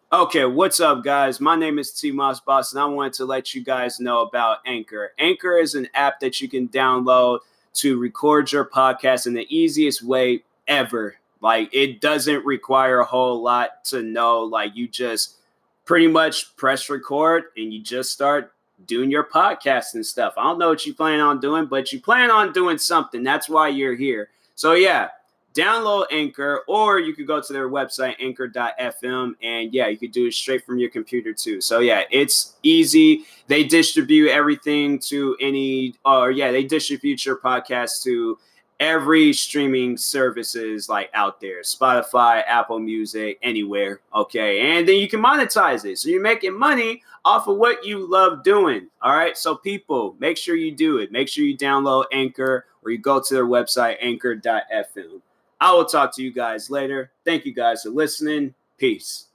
Okay, what's up, guys? My name is TMossBoss, and I wanted to let you guys know about Anchor. Anchor is an app that you can download to record your podcast in the easiest way ever. Like, it doesn't require a whole lot to know. Like, you just pretty much press record and you just start doing your podcast and stuff. I don't know what you plan on doing, but you plan on doing something. That's why you're here. So, yeah, download Anchor, or you could go to their website, anchor.fm, and yeah, you could do it straight from your computer too. So yeah, it's easy. They distribute everything to they distribute your podcast to every streaming services like out there, Spotify, Apple Music, anywhere. Okay, and then you can monetize it, so you're making money off of what you love doing. All right, so people, make sure you do it. Make sure you download Anchor, or you go to their website, anchor.fm. I will talk to you guys later. Thank you guys for listening. Peace.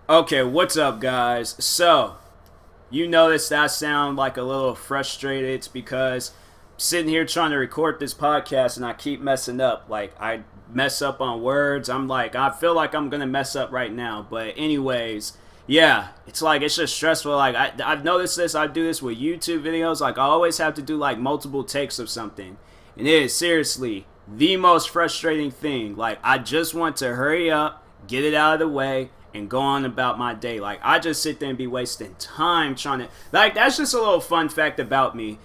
Okay, what's up, guys? So, you notice that I sound like a little frustrated. It's because I'm sitting here trying to record this podcast and I keep messing up. Like, I mess up on words. I feel like I'm gonna mess up right now. But anyways, yeah, it's just stressful. Like, I've noticed this. I do this with YouTube videos. Like, I always have to do like multiple takes of something, and it is seriously the most frustrating thing. Like, I just want to hurry up, get it out of the way, and go on about my day. Like, I just sit there and be wasting time trying to, like, that's just a little fun fact about me.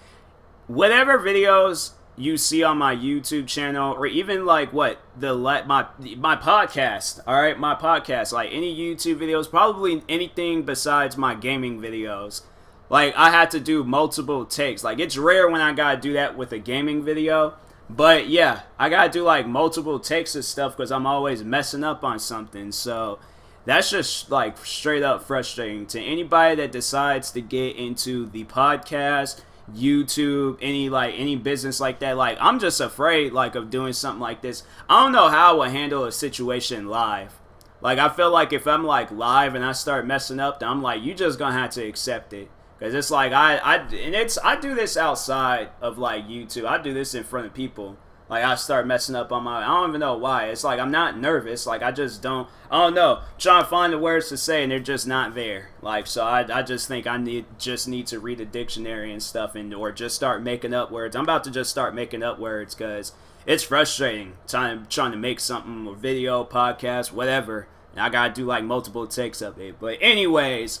Whatever videos you see on my YouTube channel, or even like my podcast, all right, my podcast, like any YouTube videos, probably anything besides my gaming videos, like, I had to do multiple takes. Like, it's rare when I gotta do that with a gaming video, but yeah, I gotta do like multiple takes of stuff because I'm always messing up on something. So that's just like straight up frustrating to anybody that decides to get into the podcast, YouTube, any business like that. Like, I'm just afraid like of doing something like this. I don't know how I would handle a situation live. Like, I feel like if I'm like live and I start messing up, then I'm like, you just gonna have to accept it. Cause it's like I do this outside of like YouTube. I do this in front of people. Like, I start messing up on I don't even know why. It's like I'm not nervous. Like, I don't know. I'm trying to find the words to say and they're just not there. Like, so I just think I need to read a dictionary and stuff, or just start making up words. I'm about to just start making up words because it's frustrating trying to make something, a video, podcast, whatever. And I gotta do like multiple takes of it. But anyways,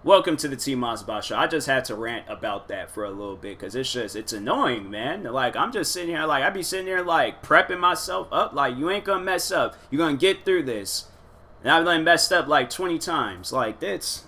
welcome to the TMossBoss Show. I just had to rant about that for a little bit because it's annoying, man. Like, I'm just sitting here, like, I be sitting here, like, prepping myself up, like, you ain't gonna mess up. You're gonna get through this. And I've like messed up like 20 times. Like, it's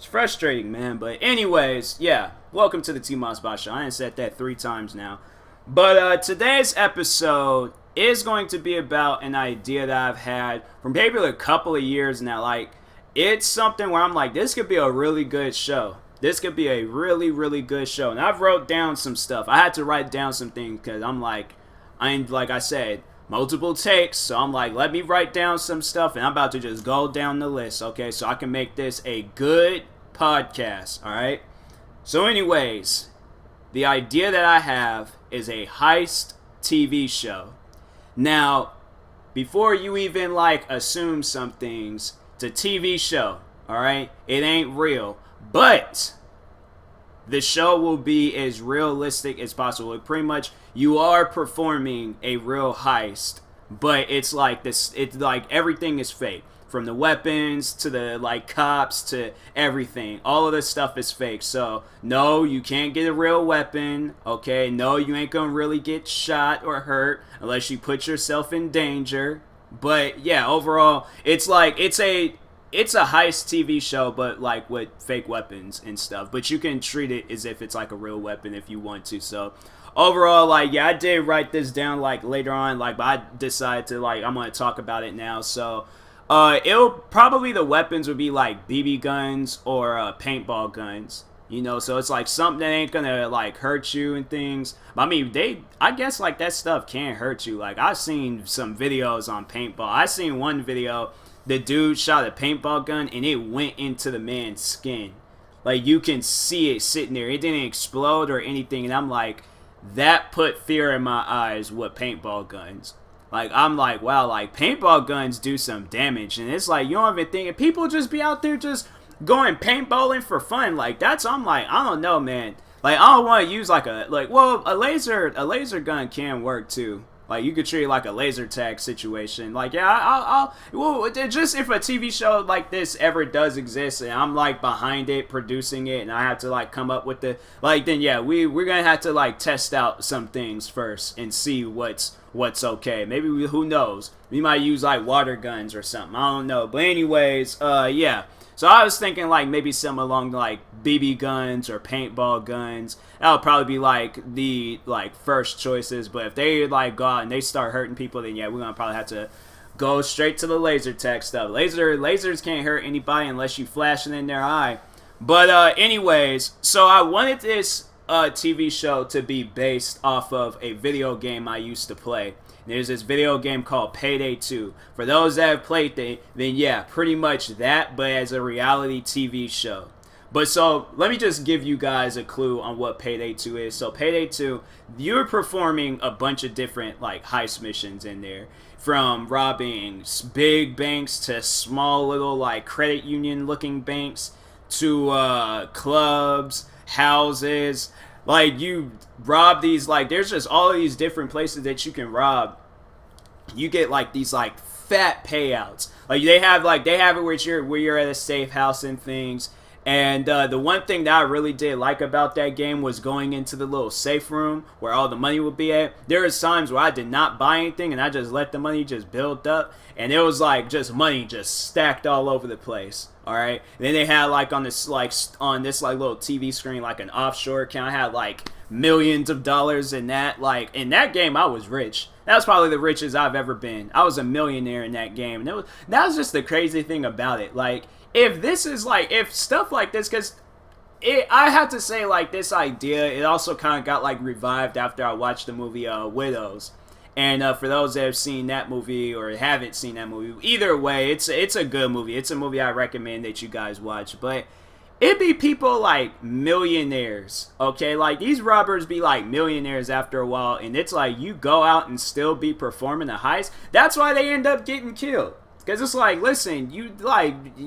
frustrating, man. But anyways, yeah, welcome to the TMossBoss Show. I ain't said that 3 times now. But today's episode is going to be about an idea that I've had for maybe a couple of years now. Like, it's something where I'm like, this could be a really good show. This could be a really, really good show. And I've wrote down some stuff. I had to write down some things because I'm like, like I said, multiple takes. So I'm like, let me write down some stuff. And I'm about to just go down the list, okay? So I can make this a good podcast, all right? So anyways, the idea that I have is a Heist TV show. Now, before you even like assume some things, it's a TV show, alright? It ain't real. But the show will be as realistic as possible. Pretty much, you are performing a real heist, but it's like everything is fake. From the weapons to the like cops to everything. All of this stuff is fake. So no, you can't get a real weapon. Okay, no, you ain't gonna really get shot or hurt unless you put yourself in danger. But yeah, overall, it's a heist TV show, but like with fake weapons and stuff. But you can treat it as if it's like a real weapon if you want to. So overall, like, yeah, I did write this down like later on, like, but I decided to like I'm gonna talk about it now. So it'll probably, the weapons would be like BB guns or paintball guns. You know, so it's like something that ain't gonna like hurt you and things. I mean, I guess like that stuff can hurt you. Like, I've seen some videos on paintball. I seen one video the dude shot a paintball gun and it went into the man's skin. Like, you can see it sitting there. It didn't explode or anything. And I'm like, that put fear in my eyes with paintball guns. Like, I'm like, wow, like, paintball guns do some damage. And it's like, you don't even think, people just be out there just going paintballing for fun. Like, I'm like, I don't know, man. Like, I don't want to use like a laser gun can work too. Like, you could treat it like a laser tag situation. Like, yeah, well, just if a TV show like this ever does exist and I'm like behind it, producing it, and I have to like come up with the, like, then yeah, we're gonna have to like test out some things first and see what's okay. Maybe who knows? We might use like water guns or something. I don't know. But anyways, yeah. So I was thinking like maybe something along like BB guns or paintball guns. That would probably be like the like first choices. But if they like go out and they start hurting people, then yeah, we're gonna probably have to go straight to the laser tag stuff. Lasers can't hurt anybody unless you flash it in their eye. But anyways, so I wanted this TV show to be based off of a video game I used to play. There's this video game called Payday 2. For those that have played it, then yeah, pretty much that, but as a reality TV show. But so, let me just give you guys a clue on what Payday 2 is. So Payday 2, you're performing a bunch of different like heist missions in there. From robbing big banks to small little like credit union looking banks to clubs, houses. Like, you rob these, like, there's just all of these different places that you can rob. You get like these like fat payouts. Like, they have it where you're at a safe house and things. And the one thing that I really did like about that game was going into the little safe room where all the money would be at. There was times where I did not buy anything and I just let the money just build up. And it was like just money just stacked all over the place. All right. And then they had like on this little TV screen, like an offshore account. I had like millions of dollars in that. Like, in that game, I was rich. That was probably the richest I've ever been. I was a millionaire in that game. And that was just the crazy thing about it. Like, if stuff like this, because I have to say, like, this idea, it also kind of got like revived after I watched the movie Widows. And for those that have seen that movie or haven't seen that movie, either way, it's a good movie. It's a movie I recommend that you guys watch. But it be people like millionaires, okay? Like, these robbers be like millionaires after a while, and it's like you go out and still be performing a heist. That's why they end up getting killed. Because it's like, listen,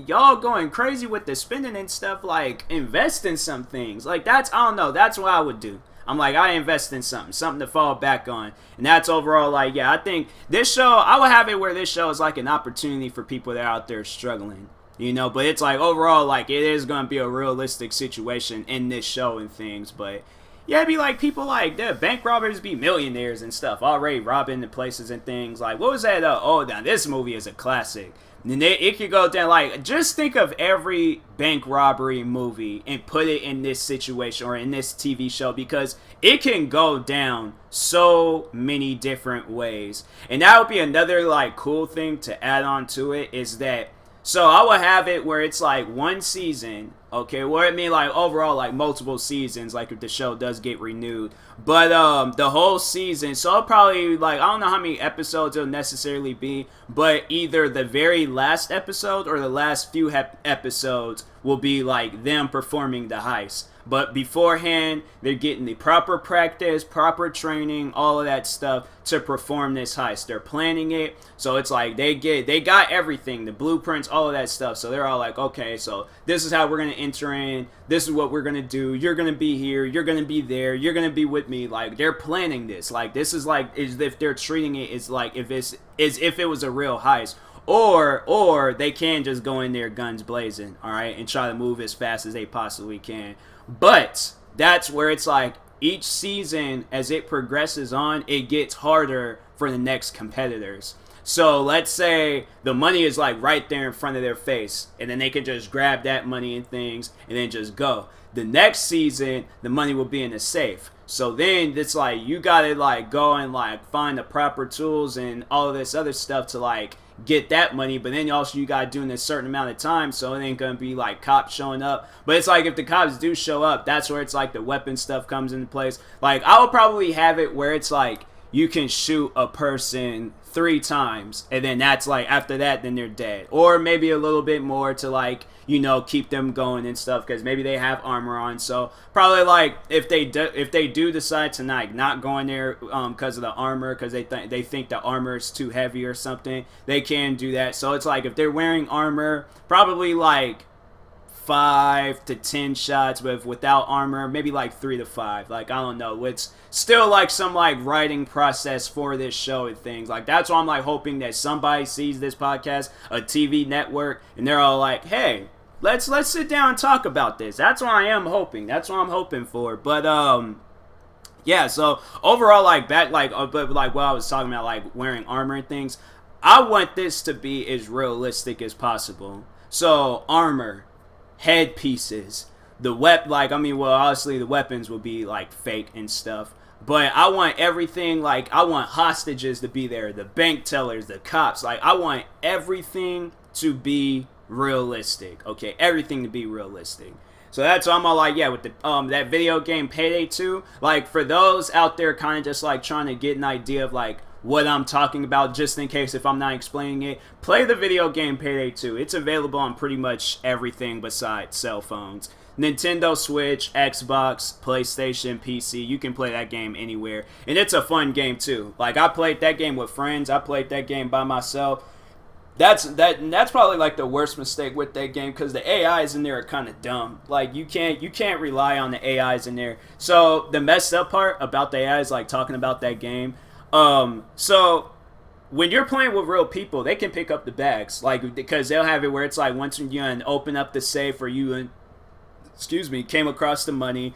y'all going crazy with the spending and stuff, like, invest in some things. Like, I don't know, that's what I would do. I'm like, I invest in something to fall back on. And that's overall, like, yeah, I think this show, I would have it where this show is like an opportunity for people that are out there struggling. You know, but it's like, overall, like, it is going to be a realistic situation in this show and things. But yeah, it'd be like people like the bank robbers be millionaires and stuff, already robbing the places and things. Like, what was that? Oh, now this movie is a classic. And it could go down, like, just think of every bank robbery movie and put it in this situation or in this TV show, because it can go down so many different ways. And that would be another, like, cool thing to add on to it, is that, so I would have it where it's like one season, okay, well, I mean, like, overall, like, multiple seasons, like, if the show does get renewed. But the whole season, so I'll probably, like, I don't know how many episodes it'll necessarily be, but either the very last episode or the last few episodes will be like them performing the heist. But beforehand, they're getting the proper practice, proper training, all of that stuff to perform this heist. They're planning it, so it's like they got everything, the blueprints, all of that stuff. So they're all like, okay, so this is how we're gonna enter in. This is what we're gonna do. You're gonna be here. You're gonna be there. You're gonna be with me. Like, they're planning this. Like, this is like as if they're treating it as like if it was a real heist. Or they can just go in there guns blazing, all right, and try to move as fast as they possibly can. But that's where it's like each season, as it progresses on, it gets harder for the next competitors. So let's say the money is like right there in front of their face, and then they can just grab that money and things and then just go. The next season, the money will be in the safe. So then it's like you gotta like go and like find the proper tools and all of this other stuff to like get that money, but then also you gotta do in a certain amount of time, so it ain't gonna be like cops showing up. But it's like if the cops do show up, that's where it's like the weapon stuff comes into place. Like, I would probably have it where it's like you can shoot a person 3 times, and then that's like, after that, then they're dead. Or maybe a little bit more to, like, you know, keep them going and stuff, because maybe they have armor on. So probably, like, if they do decide to not go in there because of the armor, because they think the armor is too heavy or something, they can do that. So it's like, if they're wearing armor, probably like 5 to 10 shots. But without armor, maybe like 3 to 5. Like, I don't know. It's still like some like writing process for this show and things. Like, that's why I'm like hoping that somebody sees this podcast, a TV network, and they're all like, hey, let's sit down and talk about this. That's what I am hoping. That's what I'm hoping for. But yeah, so overall, like, back, like, but like what I was talking about, like wearing armor and things, I want this to be as realistic as possible. So armor, headpieces, the like, I mean, well, obviously the weapons will be like fake and stuff, but I want everything, like, I want hostages to be there, the bank tellers, the cops, like, I want everything to be realistic. Okay, everything to be realistic. So that's all I'm all like, yeah, with the that video game Payday 2, like, for those out there kind of just like trying to get an idea of like what I'm talking about, just in case if I'm not explaining it, play the video game Payday 2. It's available on pretty much everything besides cell phones. Nintendo Switch, Xbox, PlayStation, PC, you can play that game anywhere. And it's a fun game too. Like, I played that game with friends, I played that game by myself. That's probably like the worst mistake with that game, because the AIs in there are kind of dumb. Like, you can't rely on the AIs in there. So the messed up part about the AIs, like talking about that game, so when you're playing with real people, they can pick up the bags, like, because they'll have it where it's like, once you open up the safe, or you came across the money,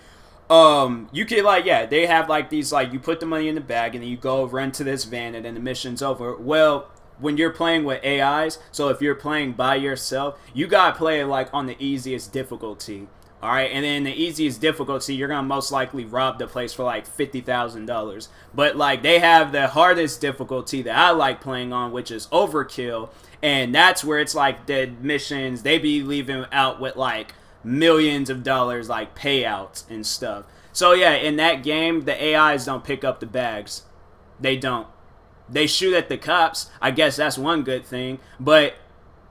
you can, like, yeah, they have like these, like, you put the money in the bag and then you go run to this van and then the mission's over. Well, when you're playing with AIs, so if you're playing by yourself, you gotta play it like on the easiest difficulty. Alright, and then the easiest difficulty, you're gonna most likely rob the place for like $50,000. But like, they have the hardest difficulty that I like playing on, which is Overkill, and that's where it's like the missions, they be leaving out with like millions of dollars, like payouts and stuff. So yeah, in that game, the AIs don't pick up the bags. They don't. They shoot at the cops. I guess that's one good thing, but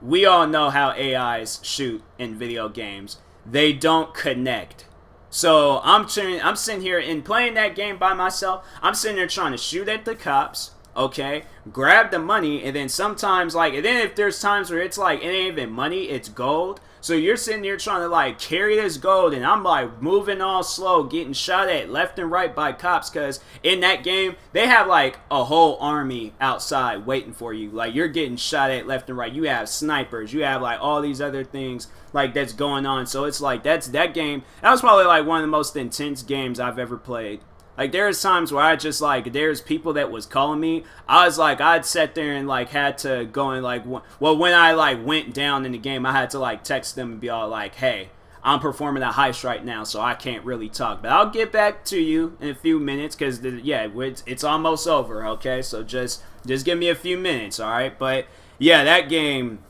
we all know how AIs shoot in video games. They don't connect. So I'm sitting here and playing that game by myself. I'm sitting there trying to shoot at the cops, okay, grab the money, and then sometimes, like, and then if there's times where it's like, it ain't even money, it's gold. So you're sitting there trying to like carry this gold, and I'm like moving all slow, getting shot at left and right by cops, because in that game they have like a whole army outside waiting for you. Like, you're getting shot at left and right. You have snipers, you have like all these other things like that's going on. So it's like, that game, that was probably like one of the most intense games I've ever played. Like, there's times where I just, like, there's people that was calling me. I was like, I'd sat there and like had to go and like, well, when I like went down in the game, I had to like text them and be all like, hey, I'm performing a heist right now, so I can't really talk, but I'll get back to you in a few minutes, because yeah, it's almost over. Okay, so just give me a few minutes, all right? But yeah, that game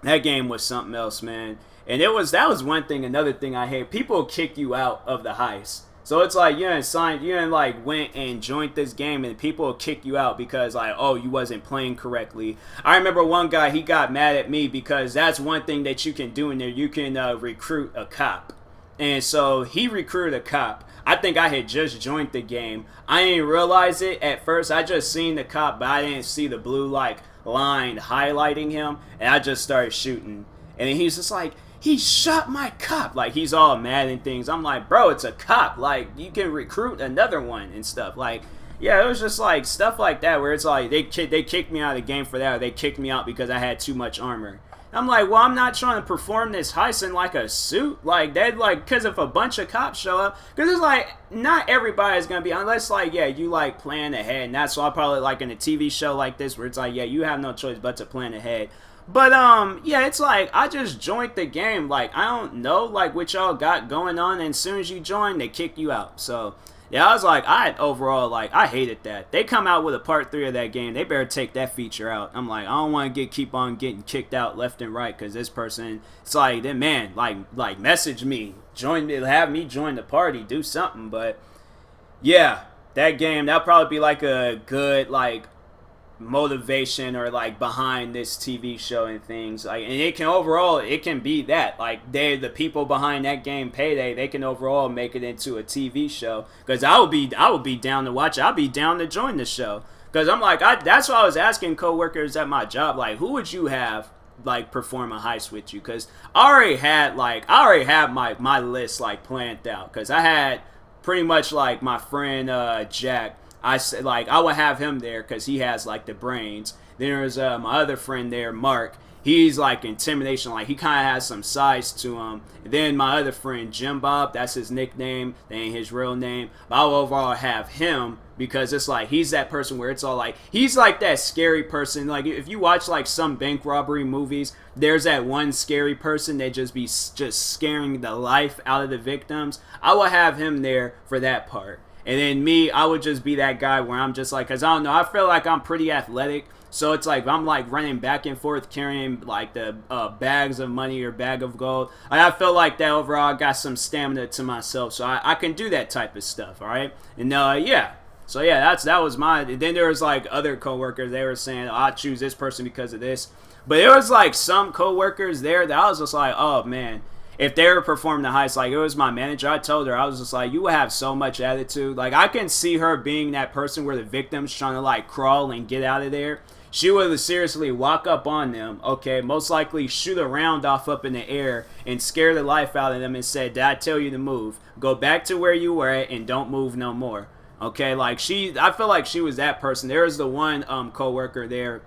was something else, man. And that was one thing. Another thing I hate, people kick you out of the heist. So it's like, you like went and joined this game, and people will kick you out because like, oh, you wasn't playing correctly. I remember one guy, he got mad at me because that's one thing that you can do in there. You can recruit a cop. And so he recruited a cop. I think I had just joined the game. I didn't realize it at first. I just seen the cop, but I didn't see the blue like line highlighting him, and I just started shooting. And then he's just like, he shot my cop. Like, he's all mad and things. I'm like, bro, it's a cop. Like, you can recruit another one and stuff. Like, yeah, it was just like stuff like that where it's like they kicked me out of the game for that, or they kicked me out because I had too much armor. I'm like, well, I'm not trying to perform this heist in like a suit. Like, that, like, because if a bunch of cops show up, because it's like, not everybody's gonna be, unless like, yeah, you like plan ahead. And that's why probably like in a TV show like this where it's like, yeah, you have no choice but to plan ahead. But yeah, it's like, I just joined the game. Like, I don't know like what y'all got going on, and as soon as you join, they kick you out. So yeah, I was like, overall, like, I hated that. They come out with a part 3 of that game, they better take that feature out. I'm like, I don't want to keep on getting kicked out left and right because this person, it's like, then man, like message me, join me, have me join the party, do something. But yeah, that game, that'll probably be like a good like motivation or like behind this TV show and things like, and it can overall it can be that like the people behind that game Payday, they can overall make it into a TV show, because I would be down to watch it. I'll be down to join the show, because I'm like that's what I was asking coworkers at my job, like who would you have like perform a heist with you, because I already had my list like planned out, because I had pretty much like my friend Jack. I said like I would have him there because he has like the brains. Then there's my other friend there, Mark. He's like intimidation, like he kind of has some size to him. And then my other friend Jim Bob, that's his nickname, that ain't his real name. But I'll overall have him because it's like he's that person where it's all like he's like that scary person. Like if you watch like some bank robbery movies, there's that one scary person that just scaring the life out of the victims. I will have him there for that part. And then me, I would just be that guy where I'm just like, because I don't know, I feel like I'm pretty athletic. So it's like I'm like running back and forth carrying like the bags of money or bag of gold. I feel like that overall I got some stamina to myself. So I can do that type of stuff, all right? And yeah. So yeah, that was mine. And then there was like other coworkers, they were saying, oh, I choose this person because of this. But there was like some coworkers there that I was just like, oh man. If they were performing the heist, like it was my manager, I told her, I was just like, you have so much attitude. Like I can see her being that person where the victim's trying to like crawl and get out of there. She would seriously walk up on them, okay, most likely shoot a round off up in the air and scare the life out of them and say, did I tell you to move? Go back to where you were at and don't move no more. Okay, like I feel like she was that person. There was the one coworker there.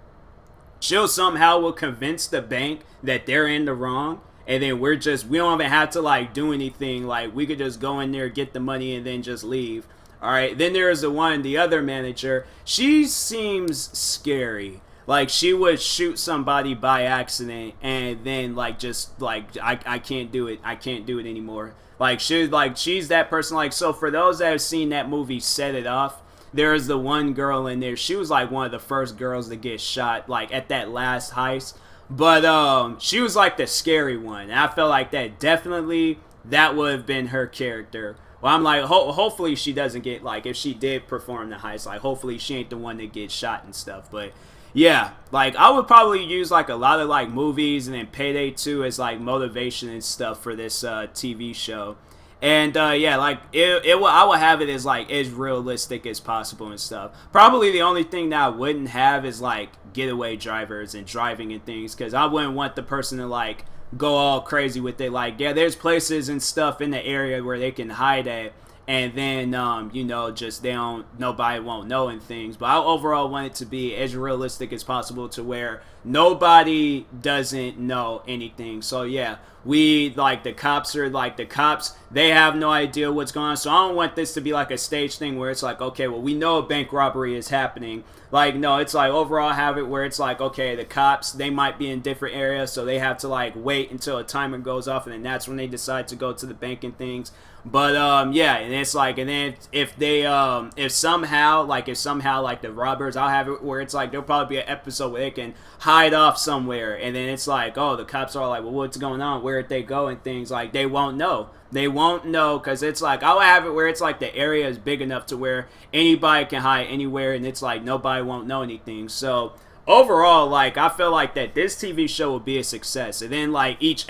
She'll somehow will convince the bank that they're in the wrong. And then we don't even have to like do anything. Like we could just go in there, get the money, and then just leave. All right. Then there's the other manager. She seems scary. Like she would shoot somebody by accident, and then like just like I can't do it. I can't do it anymore. Like she's that person. Like so for those that have seen that movie, Set It Off. There's the one girl in there. She was like one of the first girls to get shot. Like at that last heist. But she was like the scary one. And I felt like that would have been her character. Well, I'm like, hopefully she doesn't get, like, if she did perform the heist, like, hopefully she ain't the one that gets shot and stuff. But, yeah, like, I would probably use, like, a lot of, like, movies and then Payday 2 as, like, motivation and stuff for this TV show. And, yeah, like, I would have it as, like, as realistic as possible and stuff. Probably the only thing that I wouldn't have is, like, getaway drivers and driving and things, because I wouldn't want the person to, like, go all crazy with it. Like, yeah, there's places and stuff in the area where they can hide at, and then, you know, just nobody won't know and things. But I overall want it to be as realistic as possible to where nobody doesn't know anything. So, yeah. The cops, they have no idea what's going on. So I don't want this to be like a stage thing where it's like, okay, well, we know a bank robbery is happening. Like, no, it's like overall have it where it's like, okay, the cops, they might be in different areas, so they have to like wait until a timer goes off, and then that's when they decide to go to the bank and things. But yeah, and it's like, and then if somehow like the robbers, I'll have it where it's like there'll probably be an episode where they can hide off somewhere, and then it's like, oh, the cops are like, well, what's going on? Where'd they go? And things like they won't know. They won't know, because it's like I'll have it where it's like the area is big enough to where anybody can hide anywhere, and it's like nobody won't know anything. So overall, like I feel like that this TV show will be a success, and then like each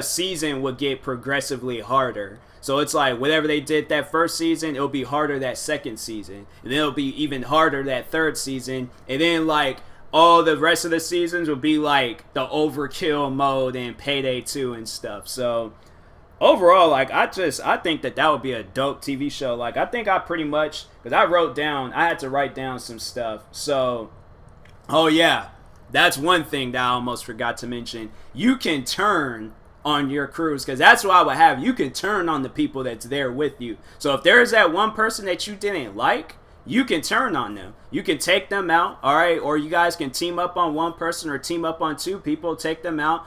season would get progressively harder. So it's like whatever they did that first season, it'll be harder that second season, and then it'll be even harder that third season, and then like all the rest of the seasons will be like the overkill mode and Payday 2 and stuff. So overall, like I think that would be a dope TV show. Like I think I pretty much, because I had to write down some stuff. So, oh yeah, that's one thing that I almost forgot to mention. You can turn on your crews, because that's what I would have. You can turn on the people that's there with you. So if there's that one person that you didn't like, you can turn on them. You can take them out, all right? Or you guys can team up on one person or team up on two people, take them out.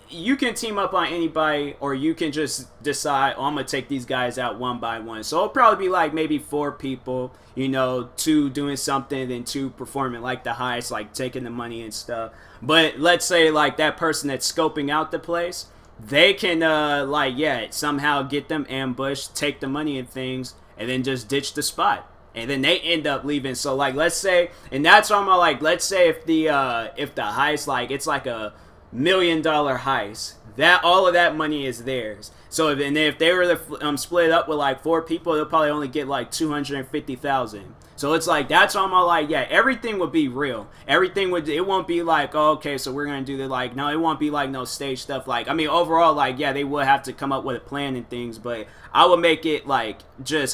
You can team up on anybody, or you can just decide, oh, I'm going to take these guys out one by one. So it'll probably be like maybe 4 people, you know, 2 doing something, then 2 performing like the heist, like taking the money and stuff. But let's say like that person that's scoping out the place, they can somehow get them ambushed, take the money and things, and then just ditch the spot. And then they end up leaving. So like, let's say, and that's why I'm like, let's say if the heist, like, it's like $1 million heist, that all of that money is theirs. So if they were to split up with like 4 people, they'll probably only get like 250,000. So it's like, that's why I'm like, yeah, everything would be real. It won't be like, oh, okay, so we're gonna do the, like, no, it won't be like no stage stuff. Like, I mean, overall, like, yeah, they would have to come up with a plan and things, but I would make it like,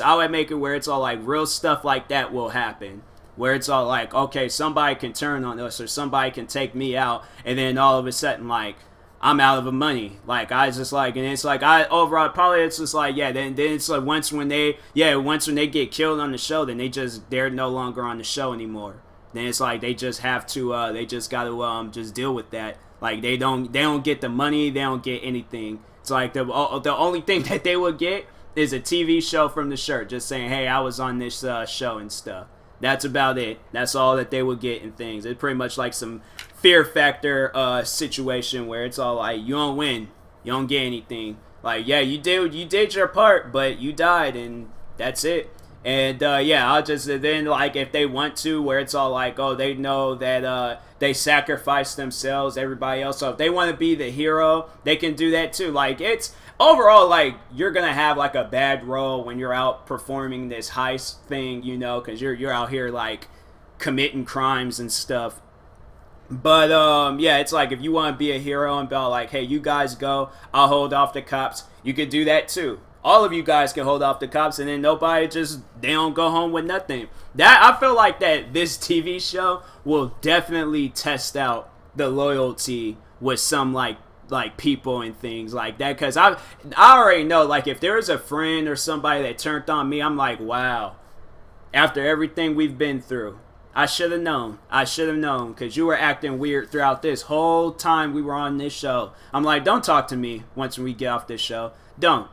I would make it where it's all like real stuff like that will happen. Where it's all like, okay, somebody can turn on us or somebody can take me out, and then all of a sudden, like, I'm out of the money. Like, I just like, and it's like, overall, probably it's just like, yeah, then it's like, once when they get killed on the show, then they're no longer on the show anymore. Then it's like, they just have to, they just got to, just deal with that. Like, they don't get the money, they don't get anything. It's like, the only thing that they would get is a TV show from the shirt, just saying, hey, I was on this, show and stuff. That's about it. That's all that they would get and things. It's pretty much like some Fear Factor situation where it's all like, you don't win, you don't get anything. Like, yeah, you did your part, but you died, and that's it. And yeah, I'll just then, like, if they want to, where it's all like, oh, they know that they sacrificed themselves, everybody else. So if they want to be the hero, they can do that too. Like, it's overall, like, you're gonna have like a bad role when you're out performing this heist thing, you know, because you're out here like committing crimes and stuff. But yeah, it's like, if you want to be a hero and be like, hey, you guys go, I'll hold off the cops, you could do that too. All of you guys can hold off the cops, and then they don't go home with nothing. That, I feel like that this TV show will definitely test out the loyalty with some like people and things like that, because I already know, like, if there was a friend or somebody that turned on me, I'm like, wow, after everything we've been through, I should have known, because you were acting weird throughout this whole time we were on this show. I'm like, don't talk to me once we get off this show. Don't.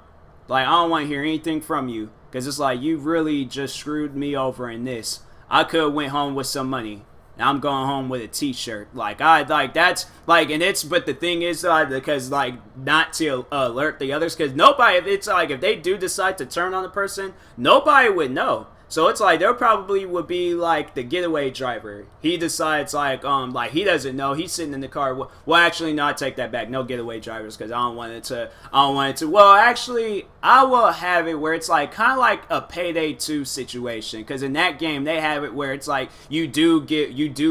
Like, I don't want to hear anything from you, because it's like, you really just screwed me over in this. I could have went home with some money. Now I'm going home with a t-shirt. Like, that's, like, and it's, but the thing is, because, like, not to alert the others, because nobody, it's like, if they do decide to turn on the person, nobody would know. So it's like, there probably would be like the getaway driver. He decides like he doesn't know. He's sitting in the car. Well, actually, no, I take that back. No getaway drivers, because I don't want it to. Well, actually, I will have it where it's like kind of like a Payday 2 situation. Because in that game, they have it where it's like you do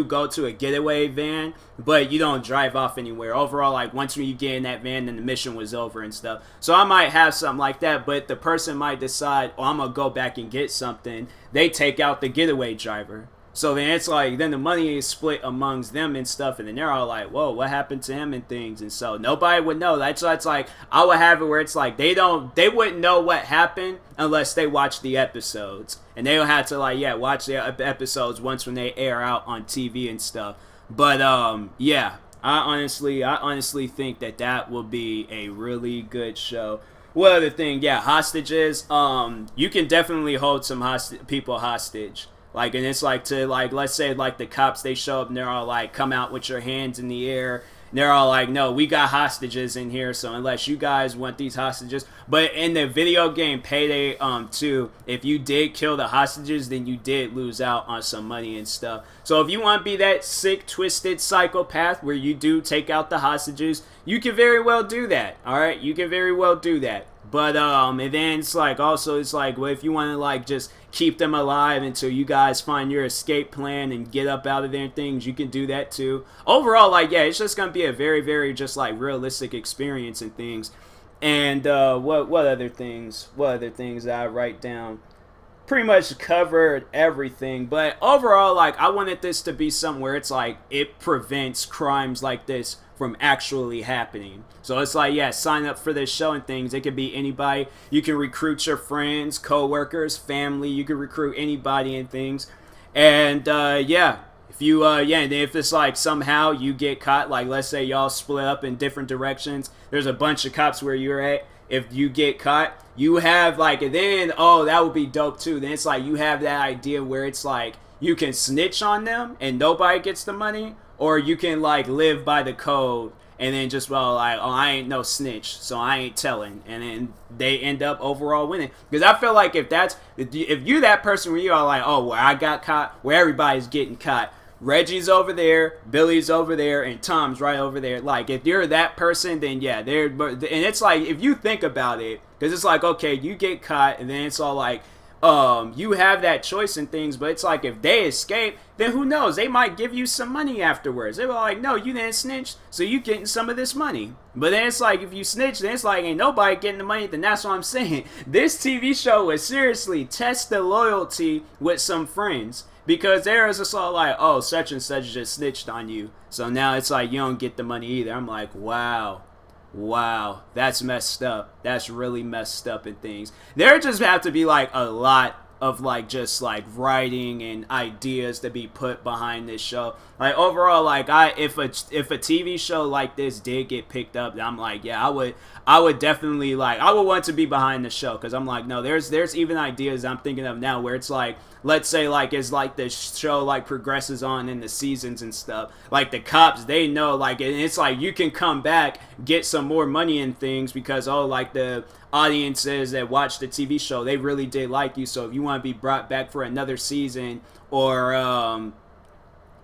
go to a getaway van, but you don't drive off anywhere. Overall, like, once you get in that van, then the mission was over and stuff. So I might have something like that, but the person might decide, oh, I'm gonna go back and get something. They take out the getaway driver. So then it's like, then the money is split amongst them and stuff, and then they're all like, whoa, what happened to him and things, and so nobody would know. That's like, I would have it where it's like, they wouldn't know what happened unless they watch the episodes. And they'll have to, like, yeah, watch the episodes once when they air out on TV and stuff. But yeah, I honestly think that will be a really good show. What other thing? Yeah, hostages. You can definitely hold some people hostage. Like, and it's like, to, like, let's say, like, the cops, they show up and they're all like, come out with your hands in the air. And they're all like, no, we got hostages in here, so unless you guys want these hostages. But in the video game Payday 2, if you did kill the hostages, then you did lose out on some money and stuff. So if you want to be that sick, twisted psychopath where you do take out the hostages, you can very well do that. Alright, you can very well do that. But and then it's like, also it's like, well, if you want to like just keep them alive until you guys find your escape plan and get up out of there and things, you can do that too. Overall, like, yeah, it's just gonna be a very, very just like realistic experience and things. And what other things that I write down? Pretty much covered everything. But overall, like, I wanted this to be somewhere it's like it prevents crimes like this from actually happening. So it's like, yeah, sign up for this show and things. It could be anybody. You can recruit your friends, co-workers, family. You can recruit anybody and things. And yeah, if you yeah, and if it's like somehow you get caught, like, let's say y'all split up in different directions, there's a bunch of cops where you're at. If you get caught, you have like, and then, oh, that would be dope too. Then it's like you have that idea where it's like you can snitch on them and nobody gets the money, or you can like live by the code and then just like, oh, I ain't no snitch, so I ain't telling, and then they end up overall winning. Because I feel like if you that person where you are like, oh, where I got caught, where everybody's getting caught, Reggie's over there, Billy's over there, and Tom's right over there. Like, if you're that person, then yeah, and it's like, if you think about it, because it's like, okay, you get caught, and then it's all like, you have that choice in things, but it's like, if they escape, then who knows, they might give you some money afterwards. They were like, no, you didn't snitch, so you getting some of this money. But then it's like, if you snitch, then it's like, ain't nobody getting the money. Then that's what I'm saying. This TV show was seriously test the loyalty with some friends, because there is just all like, oh, such and such just snitched on you, so now it's like you don't get the money either. I'm like, wow, that's messed up. That's really messed up and things. There just have to be like a lot of like just like writing and ideas to be put behind this show. Like overall, like if a TV show like this did get picked up, I'm like, yeah, I would definitely like, I would want to be behind the show, because I'm like, no, there's even ideas I'm thinking of now where it's like, let's say like as like the show like progresses on in the seasons and stuff, like the cops, they know, like, and it's like you can come back, get some more money and things, because oh, like the audiences that watch the TV show, they really did like you, so if you want to be brought back for another season, or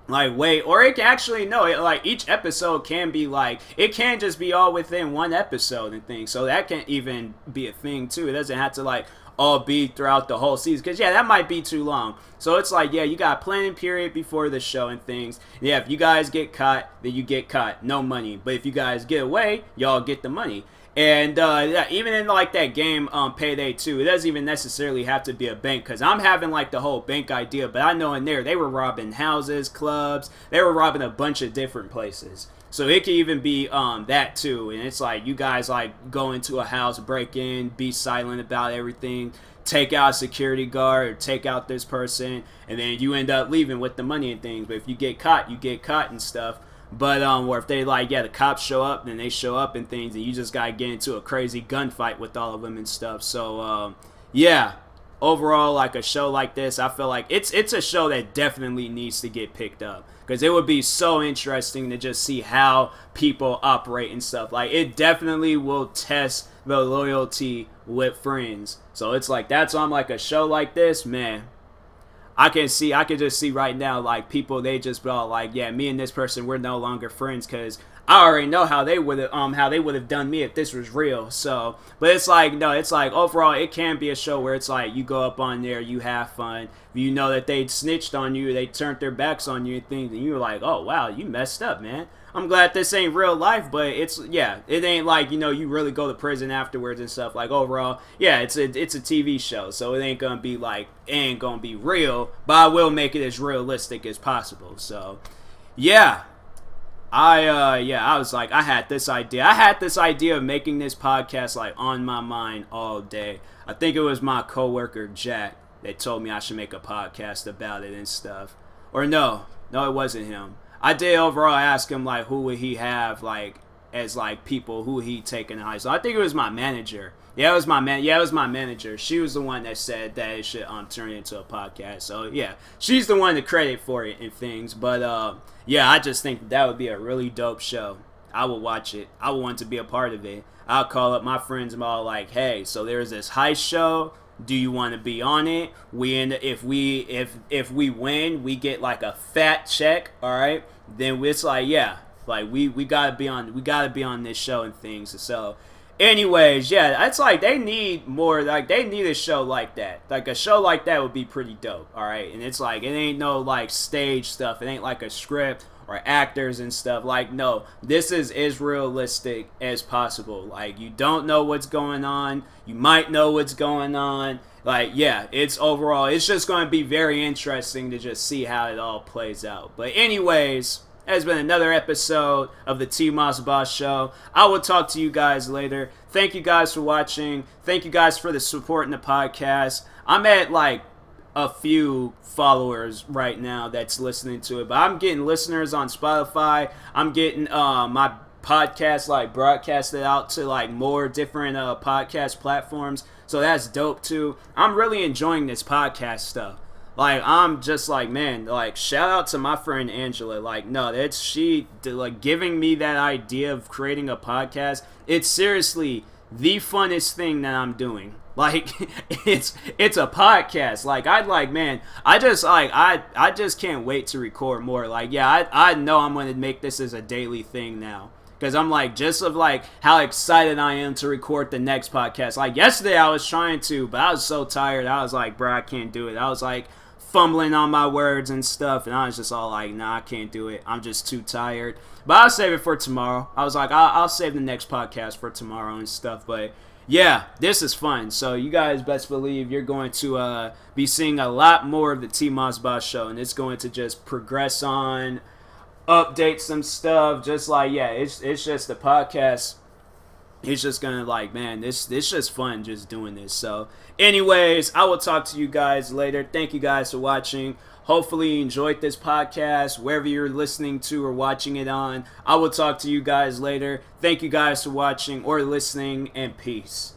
like wait, or it can actually like each episode can be like, it can just be all within one episode and things, so that can even be a thing too. It doesn't have to like all be throughout the whole season, because yeah, that might be too long. So it's like, yeah, you got a planning period before the show and things. Yeah, if you guys get caught, then you get caught, no money. But if you guys get away, y'all get the money. And yeah, even in like that game Payday 2, it doesn't even necessarily have to be a bank, because I'm having like the whole bank idea, but I know in there they were robbing houses, clubs, they were robbing a bunch of different places. So it could even be that too, and it's like you guys like go into a house, break in, be silent about everything, take out a security guard, or take out this person, and then you end up leaving with the money and things. But if you get caught, you get caught and stuff. But or if they like, yeah, the cops show up, then they show up and things, and you just gotta get into a crazy gunfight with all of them and stuff. So yeah, overall, like a show like this, I feel like it's a show that definitely needs to get picked up, because it would be so interesting to just see how people operate and stuff. Like, it definitely will test the loyalty with friends. So it's like, that's on like a show like this, man. I can just see right now, like, people, they just be all like, yeah, me and this person, we're no longer friends, because I already know how they would have done me if this was real. So, but it's like, no, it's like overall, it can be a show where it's like you go up on there, you have fun, you know that they snitched on you, they turned their backs on you and things, and you're like, oh wow, you messed up, man. I'm glad this ain't real life, but it's, yeah, it ain't like, you know, you really go to prison afterwards and stuff. Like, overall, yeah, it's a TV show, so it ain't gonna be like, it ain't gonna be real, but I will make it as realistic as possible. So yeah, I was like, I had this idea of making this podcast like on my mind all day. I think it was my coworker Jack that told me I should make a podcast about it and stuff. Or no, it wasn't him. I did overall ask him like, who would he have like as like people who he taking to high school. I think it was my manager. Yeah, it was my manager. She was the one that said that it should turn into a podcast. So yeah, she's the one to credit for it and things. But yeah, I just think that would be a really dope show. I would watch it. I would want to be a part of it. I'll call up my friends and all like, hey, so there's this heist show. Do you want to be on it? If we win, we get like a fat check. All right, then it's like, yeah, like we gotta be on this show and things. So anyways, yeah, it's like they need more, like they need a show like that. Like a show like that would be pretty dope, alright? And it's like, it ain't no like stage stuff. It ain't like a script or actors and stuff. Like, no, this is as realistic as possible. Like, you don't know what's going on. You might know what's going on. Like, yeah, it's just going to be very interesting to just see how it all plays out. But anyways, has been another episode of the TMossBoss Show. I will talk to you guys later. Thank you guys for watching. Thank you guys for the support in the podcast. I'm at like a few followers right now that's listening to it, but I'm getting listeners on Spotify. I'm getting my podcast like broadcasted out to like more different podcast platforms. So that's dope too. I'm really enjoying this podcast stuff. Like, I'm just like, man, like, shout out to my friend Angela. Like, no, that's she, like, giving me that idea of creating a podcast. It's seriously the funnest thing that I'm doing. Like, it's a podcast. Like, I just can't wait to record more. Like, yeah, I know I'm going to make this as a daily thing now. Because I'm like, just of like how excited I am to record the next podcast. Like, yesterday I was trying to, but I was so tired. I was like, bro, I can't do it. I was like fumbling on my words and stuff. And I was just all like, nah, I can't do it. I'm just too tired. But I'll save it for tomorrow. I was like, I'll save the next podcast for tomorrow and stuff. But yeah, this is fun. So you guys best believe you're going to be seeing a lot more of the TMossBoss show. And it's going to just progress on, update some stuff. Just like, yeah, it's just the podcast. It's just gonna like, man, it's just fun just doing this. So anyways, I will talk to you guys later. Thank you guys for watching. Hopefully you enjoyed this podcast wherever you're listening to or watching it on. I will talk to you guys later. Thank you guys for watching or listening, and peace.